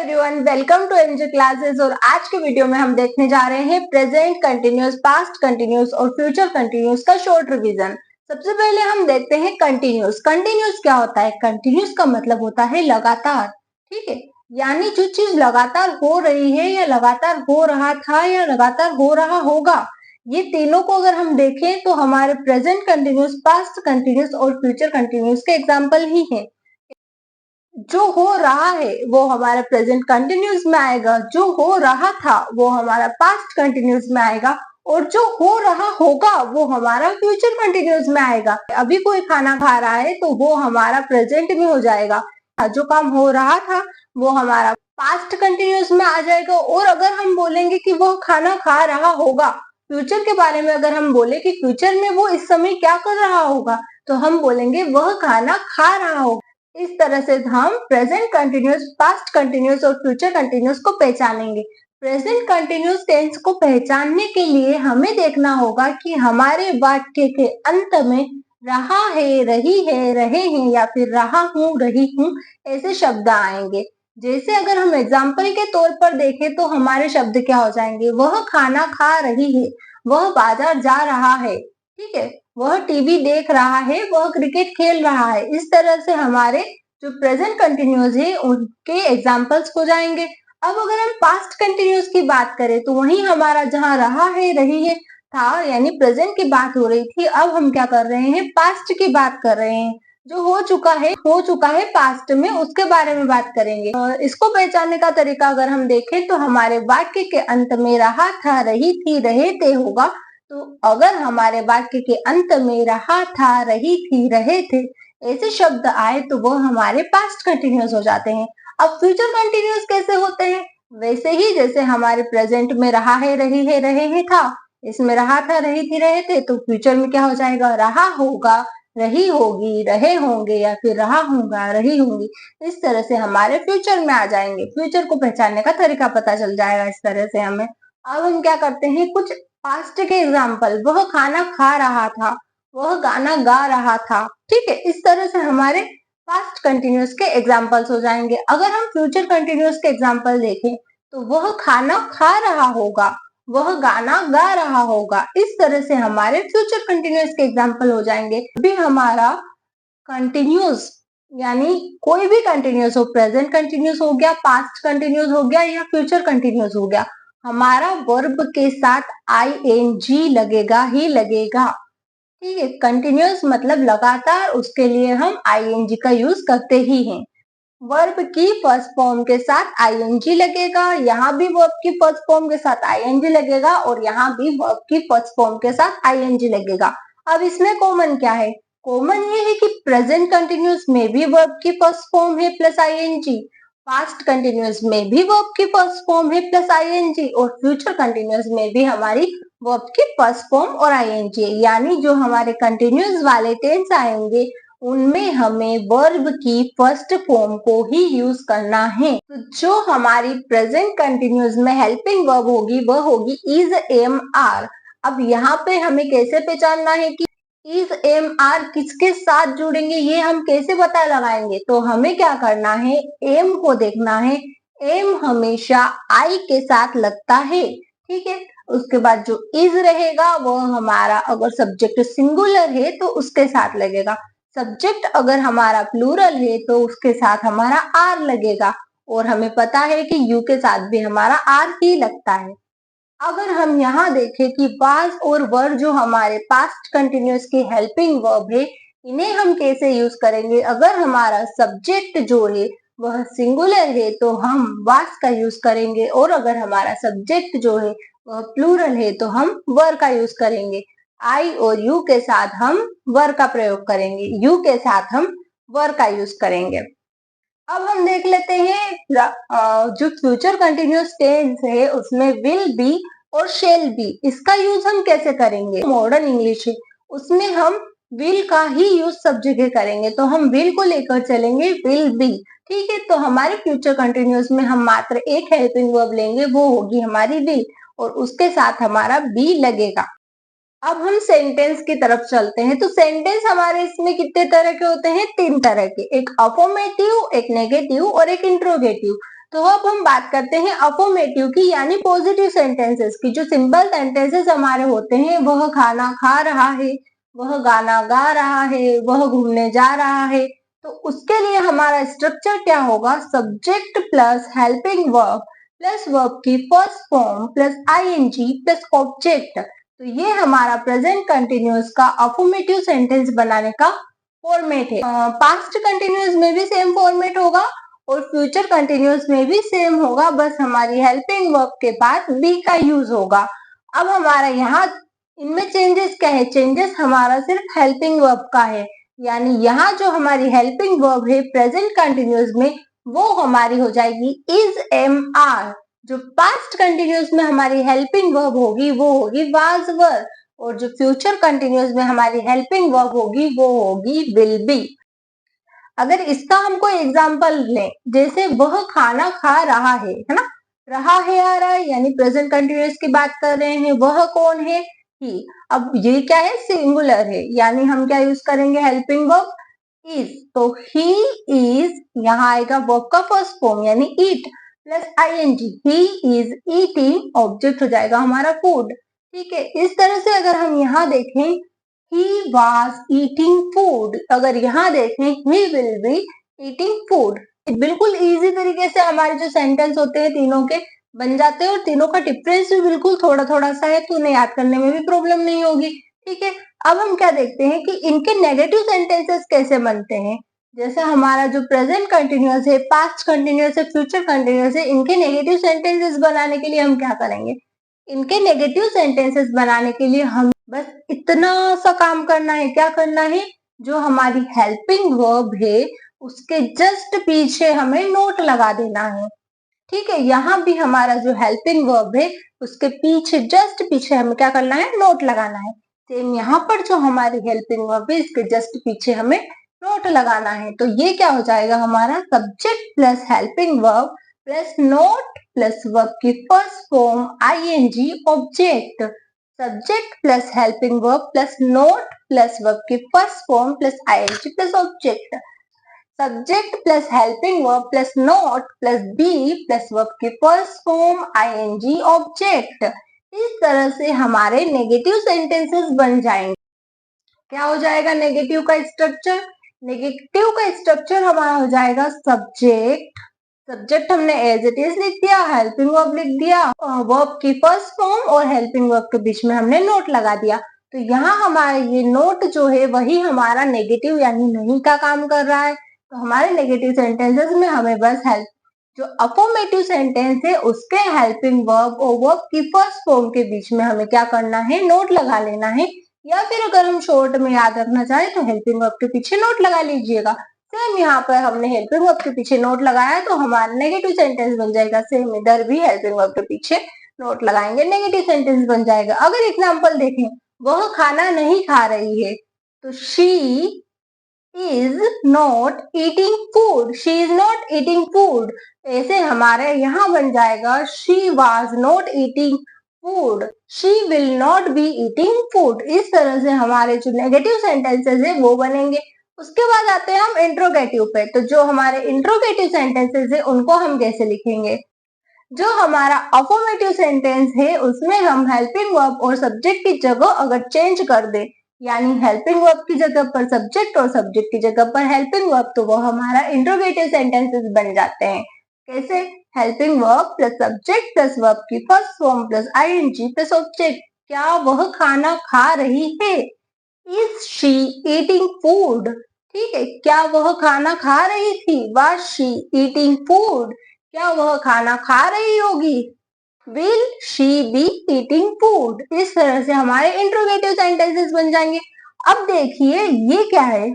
Everyone, welcome to MJ classes. और आज के वीडियो में हम देखने जा रहे हैं प्रेजेंट कंटिन्यूअस, पास्ट कंटिन्यूअस और फ्यूचर कंटिन्यूअस का शॉर्ट रिवीजन। सबसे पहले हम देखते हैं कंटिन्यूअस। कंटिन्यूअस क्या होता है? कंटिन्यूअस का मतलब होता है लगातार। ठीक है, यानी जो चीज लगातार हो रही है या लगातार हो रहा था या लगातार हो रहा होगा, ये तीनों को अगर हम देखें तो हमारे प्रेजेंट कंटिन्यूअस, पास्ट कंटिन्यूअस और फ्यूचर कंटिन्यूअस के एग्जाम्पल ही है। जो हो रहा है वो हमारा प्रेजेंट कंटिन्यूस में आएगा, जो हो रहा था वो हमारा पास्ट कंटिन्यूस में आएगा, और जो हो रहा होगा वो हमारा फ्यूचर कंटिन्यूस में आएगा। अभी कोई खाना खा रहा है तो वो हमारा प्रेजेंट में हो जाएगा, जो काम हो रहा था वो हमारा पास्ट कंटिन्यूस में आ जाएगा। और अगर हम बोलेंगे कि वह खाना खा रहा होगा, फ्यूचर के बारे में अगर हम बोले कि फ्यूचर में वो इस समय क्या कर रहा होगा, तो हम बोलेंगे वह खाना खा रहा होगा। इस तरह से हम प्रेजेंट कंटिन्यूअस, पास्ट कंटिन्यूअस और फ्यूचर कंटिन्यूअस को पहचानेंगे। प्रेजेंट कंटिन्यूअस टेंस को पहचानने के लिए हमें देखना होगा कि हमारे वाक्य के अंत में रहा है, रही है, रहे हैं या फिर रहा हूं, रही हूं ऐसे शब्द आएंगे। जैसे अगर हम एग्जाम्पल के तौर पर देखें तो हमारे शब्द क्या हो जाएंगे? वह खाना खा रही है, वह बाजार जा रहा है, ठीक है, वह टीवी देख रहा है, वह क्रिकेट खेल रहा है। इस तरह से हमारे जो प्रेजेंट कंटिन्यूअस है उनके एग्जाम्पल्स हो जाएंगे। अब अगर हम पास्ट कंटिन्यूअस की बात करें तो वही हमारा जहाँ रहा है, रही है, था, यानी प्रेजेंट की बात हो रही थी। अब हम क्या कर रहे हैं? पास्ट की बात कर रहे हैं। जो हो चुका है पास्ट में, उसके बारे में बात करेंगे। इसको पहचानने का तरीका अगर हम देखें तो हमारे वाक्य के अंत में रहा था, रही थी, रहे थे होगा। तो अगर हमारे वाक्य के अंत में रहा था, रही थी, रहे थे ऐसे शब्द आए तो वो हमारे पास्ट कंटिन्यूअस हो जाते हैं। अब फ्यूचर कंटिन्यूअस कैसे होते हैं? वैसे ही जैसे हमारे प्रेजेंट में रहा है, रही है, रहे हैं था, इसमें रहा था, रही थी, रहे थे, तो फ्यूचर में क्या हो जाएगा? रहा होगा, रही होगी, रहे होंगे या फिर रहा होगा, रही होंगी। इस तरह से हमारे फ्यूचर में आ जाएंगे। फ्यूचर को पहचानने का तरीका पता चल जाएगा इस तरह से हमें। अब हम क्या करते हैं? कुछ पास्ट के एग्जाम्पल। वह खाना खा रहा था, वह गाना गा रहा था, ठीक है। इस तरह से हमारे पास्ट कंटिन्यूअस के एग्जाम्पल्स हो जाएंगे। अगर हम फ्यूचर कंटिन्यूअस के एग्जाम्पल देखें तो वह खाना खा रहा होगा, वह गाना गा रहा होगा। इस तरह से हमारे फ्यूचर कंटिन्यूअस के एग्जाम्पल हो जाएंगे। भी हमारा कंटिन्यूअस, यानी कोई भी कंटिन्यूअस हो, प्रेजेंट कंटिन्यूअस हो गया, पास्ट कंटिन्यूअस हो गया या फ्यूचर कंटिन्यूअस हो गया, हमारा वर्ब के साथ आईएनजी लगेगा ही लगेगा। ठीक है, कंटिन्यूअस मतलब लगातार, उसके लिए हम आईएनजी का यूज करते ही हैं। वर्ब की फर्स्ट फॉर्म के साथ आईएनजी लगेगा, यहाँ भी वर्ब की फर्स्ट फॉर्म के साथ आईएनजी लगेगा और यहाँ भी वर्ब की फर्स्ट फॉर्म के साथ आईएनजी लगेगा। अब इसमें कॉमन क्या है? कॉमन ये है कि प्रेजेंट कंटिन्यूअस में भी वर्ब की फर्स्ट फॉर्म है प्लस आईएनजी, पास्ट कंटिन्यूअस में भी वर्ब की फर्स्ट फॉर्म है प्लस आईएनजी, और फ्यूचर कंटिन्यूअस में भी हमारी वर्ब की फर्स्ट फॉर्म और आईएनजी। यानी जो हमारे कंटिन्यूअस वाले टेंस आएंगे उनमें हमें वर्ब की फर्स्ट फॉर्म को ही यूज करना है। तो जो हमारी प्रेजेंट कंटिन्यूअस में हेल्पिंग वर्ब होगी वह होगी इज, एम, आर। अब यहाँ पे हमें कैसे पहचानना है कि इज, एम, आर किसके साथ जुड़ेंगे, ये हम कैसे पता लगाएंगे? तो हमें क्या करना है? एम को देखना है। एम हमेशा आई के साथ लगता है, ठीक है। उसके बाद जो इज रहेगा वह हमारा अगर सब्जेक्ट सिंगुलर है तो उसके साथ लगेगा, सब्जेक्ट अगर हमारा प्लूरल है तो उसके साथ हमारा आर लगेगा, और हमें पता है कि यू के साथ भी हमारा आर ही लगता है। अगर हम यहाँ देखें कि वाज और वर जो हमारे पास्ट कंटिन्यूअस की हेल्पिंग वर्ब है, इन्हें हम कैसे यूज करेंगे? अगर हमारा सब्जेक्ट जो है वह सिंगुलर है तो हम वाज का यूज करेंगे, और अगर हमारा सब्जेक्ट जो है वह प्लूरल है तो हम वर का यूज करेंगे। आई और यू के साथ हम वर का प्रयोग करेंगे, यू के साथ हम वर का यूज करेंगे। अब हम देख लेते हैं जो फ्यूचर कंटिन्यूअस टेंस है उसमें विल बी और शेल बी, इसका यूज हम कैसे करेंगे? मॉडर्न इंग्लिश है उसमें हम विल का ही यूज सब जगह करेंगे, तो हम विल को लेकर चलेंगे, विल बी, ठीक है। तो हमारे फ्यूचर कंटिन्यूअस में हम मात्र एक हेल्पिंग वर्ब लेंगे, वो होगी हमारी विल, और उसके साथ हमारा बी लगेगा। अब हम सेंटेंस की तरफ चलते हैं। तो सेंटेंस हमारे इसमें कितने तरह के होते हैं? तीन तरह के, एक अफर्मेटिव, एक नेगेटिव और एक इंट्रोगेटिव। तो अब हम बात करते हैं अफर्मेटिव की, यानी पॉजिटिव सेंटेंसेस की। जो सिंपल सेंटेंसेस हमारे होते हैं, वह खाना खा रहा है, वह गाना गा रहा है, वह घूमने जा रहा है, तो उसके लिए हमारा स्ट्रक्चर क्या होगा? Subject plus helping verb plus verb की first form plus ING plus object. तो ये हमारा प्रेजेंट कंटिन्यूअस का अफर्मेटिव सेंटेंस बनाने का फॉर्मेट है। पास्ट कंटिन्यूअस में भी सेम फॉर्मेट होगा और फ्यूचर कंटिन्यूअस में भी सेम होगा, बस हमारी हेल्पिंग वर्ब के बाद बी का यूज होगा। अब हमारा यहाँ इनमें चेंजेस क्या है? चेंजेस हमारा सिर्फ हेल्पिंग वर्ब का है, यानी यहाँ जो हमारी हेल्पिंग वर्ब है प्रेजेंट कंटिन्यूअस में, वो हमारी हो जाएगी इज एम आर। जो पास्ट कंटिन्यूअस में हमारी हेल्पिंग वर्ब होगी वो होगी वाज वर, और जो फ्यूचर कंटिन्यूअस में हमारी हेल्पिंग वर्ब होगी वो होगी विल बी। अगर इसका हम कोई एग्जाम्पल लें, जैसे वह खाना खा रहा है ना, रहा है आ रहा है, यानी प्रेजेंट कंटिन्यूअस की बात कर रहे हैं। वह कौन है? ही। अब ये क्या है? सिंगुलर है, यानी हम क्या यूज करेंगे? Helping verb is. तो ही इज, यहाँ आएगा वर्ब का फर्स्ट फॉर्म यानी eat plus ING. He is eating, object हो जाएगा हमारा फूड। ठीक है, इस तरह से अगर हम यहाँ देखें he was eating food, अगर यहाँ देखें he will be eating food। बिल्कुल इजी तरीके से हमारे जो सेंटेंस होते हैं तीनों के बन जाते हैं, और तीनों का डिफरेंस भी बिल्कुल थोड़ा थोड़ा सा है, तो उन्हें याद करने में भी प्रॉब्लम नहीं होगी। ठीक है, अब हम क्या देखते हैं कि इनके नेगेटिव सेंटेंसेस कैसे बनते हैं। जैसे हमारा जो प्रेजेंट कंटिन्यूअस है, पास्ट कंटिन्यूअस है, फ्यूचर कंटिन्यूअस है, इनके नेगेटिव सेंटेंसेस बनाने के लिए हम क्या करेंगे? इनके नेगेटिव सेंटेंसेस बनाने के लिए हम बस इतना सा काम करना है। क्या करना है? जो हमारी हेल्पिंग वर्ब है उसके जस्ट पीछे हमें नोट लगा देना है। ठीक है, यहाँ भी हमारा जो हेल्पिंग वर्ब है उसके पीछे, जस्ट पीछे हमें क्या करना है? नोट लगाना है। सेम यहाँ पर जो हमारी हेल्पिंग वर्ब है इसके जस्ट पीछे हमें नोट लगाना है। तो ये क्या हो जाएगा? हमारा subject plus helping verb plus not plus verb की first form ING object. Subject plus helping verb plus not plus verb की first form plus ING plus object. Subject plus helping verb plus not plus be plus verb की first form ING object. इस तरह से हमारे negative sentences बन जाएंगे। क्या हो जाएगा नेगेटिव का स्ट्रक्चर? नेगेटिव का स्ट्रक्चर हमारा हो जाएगा सब्जेक्ट, सब्जेक्ट हमने एज इट इज लिख दिया, हेल्पिंग वर्ब लिख दिया, वर्ब की फर्स्ट फॉर्म और हेल्पिंग वर्ब के बीच में हमने नोट लगा दिया। तो यहाँ हमारा ये नोट जो है वही हमारा नेगेटिव यानी नहीं का काम कर रहा है। तो हमारे नेगेटिव सेंटेंसेस में हमें बस हेल्प, जो अफर्मेटिव सेंटेंस है उसके हेल्पिंग वर्ब और वर्ब की फर्स्ट फॉर्म के बीच में हमें क्या करना है? नोट लगा लेना है। या फिर अगर हम शॉर्ट में याद रखना चाहें तो हेल्पिंग वर्ब के पीछे नोट लगा लीजिएगा। सेम यहाँ पर हमने हेल्पिंग वर्ब के पीछे नोट लगाया तो हमारा नेगेटिव सेंटेंस बन जाएगा। सेम इधर भी हेल्पिंग वर्ब के पीछे नोट लगाएंगे, नेगेटिव सेंटेंस बन जाएगा। अगर एग्जाम्पल देखें, वह खाना नहीं खा रही है, तो she is not eating food. She is not eating food, ऐसे हमारे यहाँ बन जाएगा she was not eating food, she will not be eating food. इस तरह से हमारे जो नेगेटिव सेंटेंसेस है वो बनेंगे। उसके बाद आते हैं हम इंट्रोगेटिव पे। तो जो हमारे इंट्रोगेटिव सेंटेंसेस है उनको हम कैसे लिखेंगे? जो हमारा अफर्मेटिव सेंटेंस है उसमें हम हेल्पिंग वर्ब और सब्जेक्ट की जगह अगर चेंज कर दे, यानी हेल्पिंग वर्ब की जगह पर सब्जेक्ट और सब्जेक्ट की जगह पर हेल्पिंग वर्ब, तो वो हमारा इंट्रोगेटिव सेंटेंसेस बन जाते हैं। कैसे? Helping verb plus subject plus verb की first form plus ING plus object. क्या वह खाना खा रही है? Is she eating food? ठीक है, क्या वह खाना खा रही थी? Was she eating food? क्या वह खाना खा रही होगी? Will she be eating food? इस तरह से हमारे इंट्रोगेटिव सेंटेंसेस बन जाएंगे। अब देखिए ये क्या है?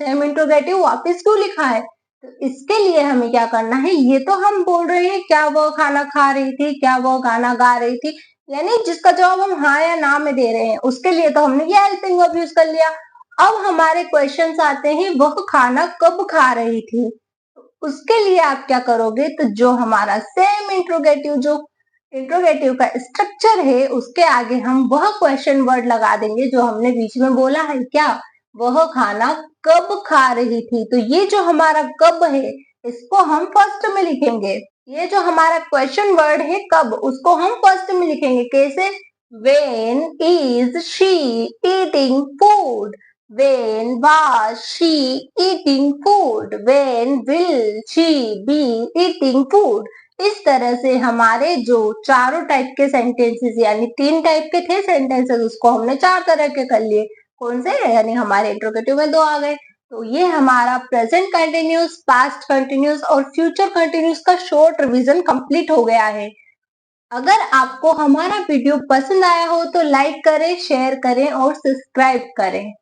सेम इंट्रोगेटिव वापस क्यों लिखा है? तो इसके लिए हमें क्या करना है? ये तो हम बोल रहे हैं क्या वह खाना खा रही थी, क्या वह गाना गा रही थी, यानी जिसका जवाब हम हाँ या ना में दे रहे हैं उसके लिए तो हमने ये हेल्पिंग वर्ब यूज कर लिया। अब हमारे क्वेश्चंस आते हैं वह खाना कब खा रही थी। उसके लिए आप क्या करोगे? तो जो हमारा सेम इंट्रोगेटिव, जो इंट्रोगेटिव का स्ट्रक्चर है उसके आगे हम वह क्वेश्चन वर्ड लगा देंगे जो हमने बीच में बोला है। क्या वह खाना कब खा रही थी? तो ये जो हमारा कब है इसको हम फर्स्ट में लिखेंगे। ये जो हमारा क्वेश्चन वर्ड है कब, उसको हम फर्स्ट में लिखेंगे कैसे, when is she eating food, when was she eating food, when will she be eating food. इस तरह से हमारे जो चारों टाइप के सेंटेंसेस यानी 3 टाइप के थे सेंटेंसेस, उसको हमने 4 तरह के कर लिए। कौन से, यानी हमारे इंट्रोगेटिव में 2 आ गए। तो ये हमारा प्रेजेंट कंटिन्यूस, पास्ट कंटिन्यूस और फ्यूचर कंटिन्यूस का शॉर्ट रिवीजन कंप्लीट हो गया है। अगर आपको हमारा वीडियो पसंद आया हो तो लाइक करें, शेयर करें और सब्सक्राइब करें।